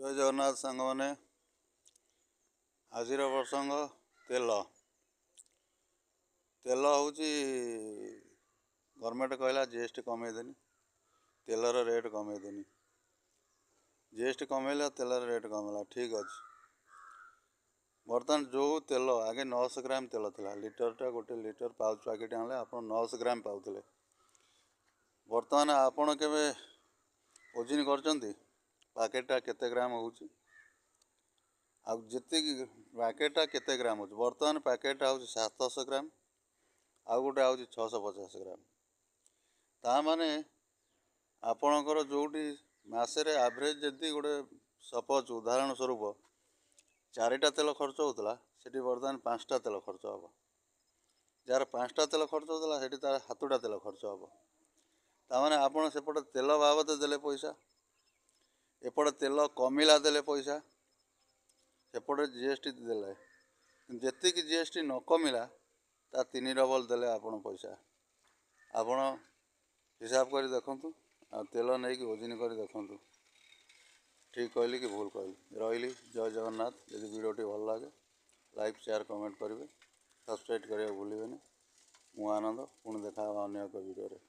जय जगन्नाथ सांग मैंने आज प्रसंग तेल तेल हूँ गवर्नमेंट कहला जीएसटी कमेदेनी तेलर रेट कमेदेनी जीएसटी कमेला तेलर रेट कमेला ठीक अच्छे। बर्तमान जो तेल आगे 900 ग्राम तेल था लिटरटा गोटे लिटर पाउच पैकेट आने आप 900 ग्राम पाते बर्तमान आपण केवे ओजन कर पैकेटा केते ग्राम होची जी पैकेटा केते ग्राम हो बर्तमान पैकेट हूँ 700 ग्राम आउ गोटे हूँ 650 ग्राम ताने आपणकर जोटी मसरे एवरेज जदि गोटे सपोज उदाहरण स्वरूप 4टा तेल खर्च होता से बर्तमान 5टा तेल खर्च हम जार 5टा तेल खर्च होता है तार 7टा तेल खर्च हम ताने आपड़ सेपटे तेल बाबद देले पैसा एपटे तेल कमिला देले पैसा सेपटे जीएसटी देले जी जीएसटी न कमिला ता 3 डबल देले आपण पैसा आपण हिसाब कर देखु आ तेल नहीं कि ओजन कर देखु ठीक कहली कि भूल कहली रही जय जगन्नाथ। यदि वीडियोटी भल लगे लाइक शेयर कमेंट करेंगे सब्सक्राइब करेंगे भूलें। मु आनंद पुणी देखा अन्य एक वीडियो।